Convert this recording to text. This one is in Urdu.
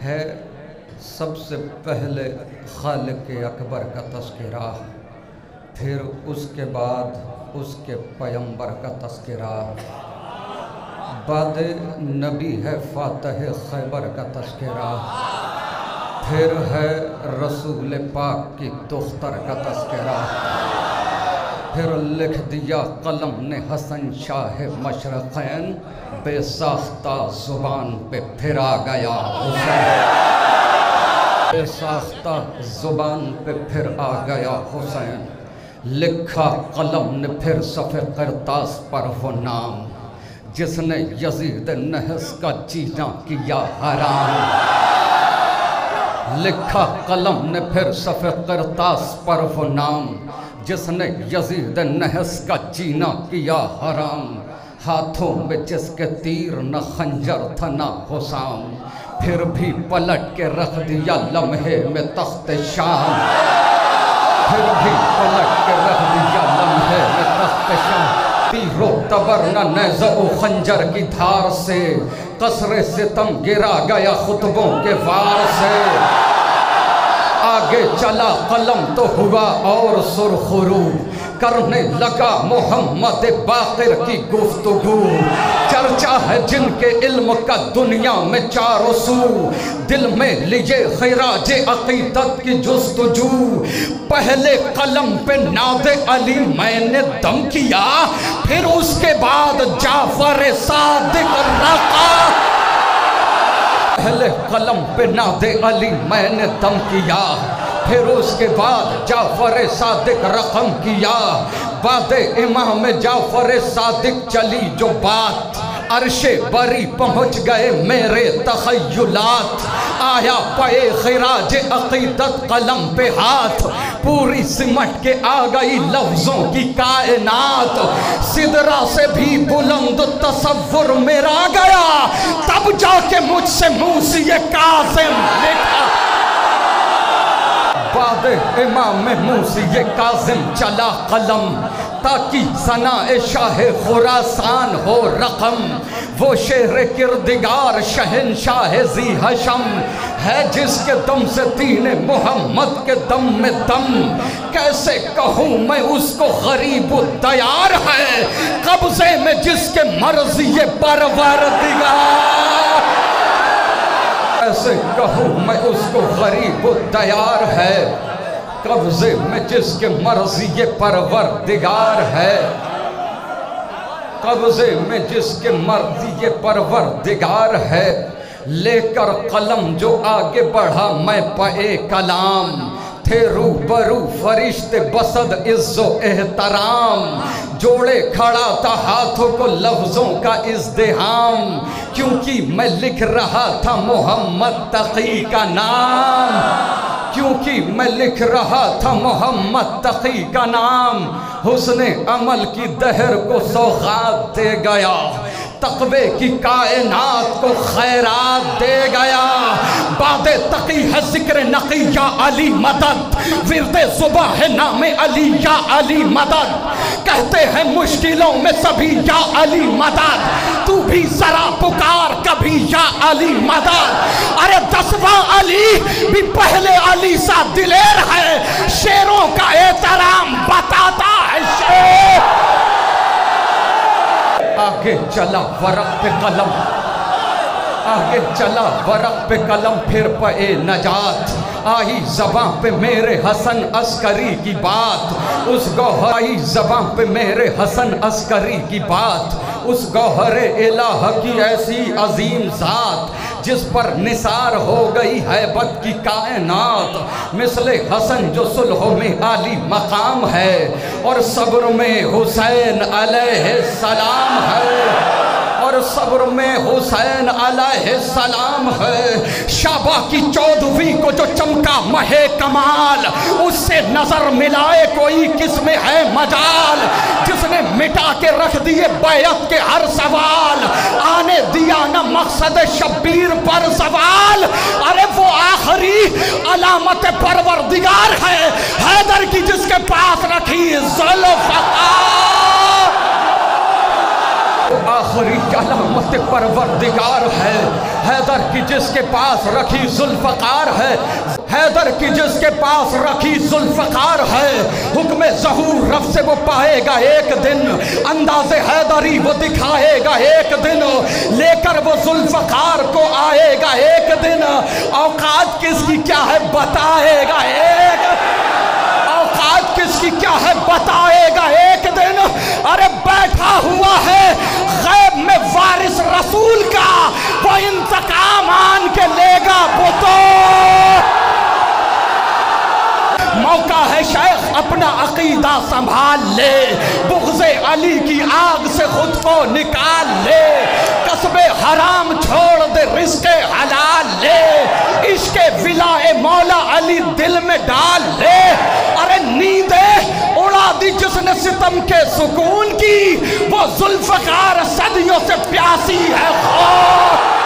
ہے سب سے پہلے خالق اکبر کا تذکرہ، پھر اس کے بعد اس کے پیغمبر کا تذکرہ، بعد نبی ہے فاتح خیبر کا تذکرہ، پھر ہے رسول پاک کی دختر کا تذکرہ، پھر لکھ دیا قلم نے حسن شاہ مشرقین، بے ساختہ زبان پہ پھر آ گیا حسین، بے ساختہ زبان پہ پھر آ گیا حسین، لکھا قلم نے پھر صفحہ قرطاس پر وہ نام جس نے یزید نحس کا جینا کیا حرام، لکھا قلم نے پھر صفحہ قرطاس پر وہ نام جس نے یزید نحس کا جینا کیا حرام، ہاتھوں میں جس کے تیر نہ خنجر تھا نہ حسام، پھر بھی پلٹ کے رکھ دیا لمحے میں تخت شام، پھر بھی پلٹ کے رکھ دیا لمحے میں تخت شام، تیر و تبر نہ نیزہ و خنجر کی دھار سے، قصر ستم گرا گیا خطبوں کے وار سے، آگے چلا قلم تو ہوا اور سرخرو، کرنے لگا محمد باقر کی گفتگو، چرچا ہے جن کے علم کا دنیا میں چاروں سو، دل میں لیے خراج عقیدت کی جستجو، پہلے قلم پہ ناد علی میں نے دم کیا، پھر اس کے بعد جعفر صادق رقا، پہلے قلم پہ ناد علی میں نے دم کیا، پھر اس کے بعد جعفر صادق رقم کیا، بعد امام جعفر صادق چلی جو بات، عرش بری پہنچ گئے میرے تخیلات، آیا پائے خراج عقیدت قلم پہ ہاتھ، پوری سمٹ کے آ گئی لفظوں کی کائنات، سدرہ سے بھی بلند تصور میرا گیا، تب جا کے مجھ سے موسی کاظم لکھا، بعد امام موسی کاظم چلا قلم، تاکہ ثناء شاہ خراسان ہو رقم، وہ شہر کردگار شہنشاہ ذی حشم ہے جس کے دم سے دین محمد کے دم میں دم، کیسے کہوں میں اس کو غریب و دیار ہے، قبضے میں جس کے مرضی پروردگار، کیسے کہوں میں اس کو غریب و دیار ہے، قبضے میں جس کے مرضی پروردگار ہے، قبضے میں جس کے مرضی پروردگار ہے، لے کر قلم جو آگے بڑھا میں پائے کلام، تھے روبرو فرشتے بسد عز و احترام، جوڑے کھڑا تھا ہاتھوں کو لفظوں کا ازدحام، کیونکہ میں لکھ رہا تھا محمد تقی کا نام، کیونکہ میں لکھ رہا تھا محمد تقی کا نام، حسن عمل کی دہر کو سوغات دے گیا، تقوی کی کائنات کو خیرات دے گیا، بعد تقی ہے ذکر نقی یا علی مدد، ورد صبح ہے نام علی یا علی مدد، کہتے ہیں مشکلوں میں سبھی یا علی مدد، تو بھی ذرا پکار کبھی یا علی مدد، ارے 10واں علی بھی پہلے علی سا دلیر ہے، شیروں کا احترام بتاتا ہے شیر، آگے چلا ورق پہ قلم، آگے چلا ورق پہ قلم، پھر پائے نجات، آئی زباں پہ میرے حسن عسکری کی بات، اس گوہر آئی زباں پہ میرے حسن عسکری کی بات، اس گوہر الہ کی ایسی عظیم ذات جس پر نثار ہو گئی ہیبت کی کائنات، مثل حسن جو صلح میں عالی مقام ہے اور صبر میں حسین علیہ السلام ہے، اور صبر میں حسین علیہ السلام ہے، شعبہ کی 14ویں کو جو چمکا مہے کمال، اس سے نظر ملائے کوئی کس میں ہے مجال، جس نے مٹا کے رکھ دیے بیعت کے ہر سوال، آنے دیا نہ مقصد شبیر پر سوال، ارے وہ آخری علامت پروردگار ہے، حیدر کی جس کے پاس رکھی ذوالفقار، آخری علامت پروردگار ہے، حیدر کی جس کے پاس رکھی ذوالفقار ہے، حیدر کی جس کے پاس رکھی ذوالفقار ہے، حکم ظہور رب سے وہ پائے گا ایک دن، انداز حیدری وہ دکھائے گا ایک دن، لے کر وہ ذوالفقار کو آئے گا ایک دن، اوقات کس کی کیا ہے بتائے گا ایک، اوقات کس کی کیا ہے بتائے گا ایک دن۔ ارے بیٹھا ہوا ہے غیب میں وارث رسول کا، وہ انتقام آن کے لے گا وہ تو۔ موقع ہے شیخ اپنا عقیدہ سنبھال لے، بغض علی کی آگ سے خود کو نکال لے، کسب حرام چھوڑ دے رزق حلال لے، عشق ولا مولا علی دل میں ڈال لے۔ ارے نیندیں اڑا دی جس نے ستم کے سکون کی، وہ ذوالفقار صدیوں سے پیاسی ہے خون۔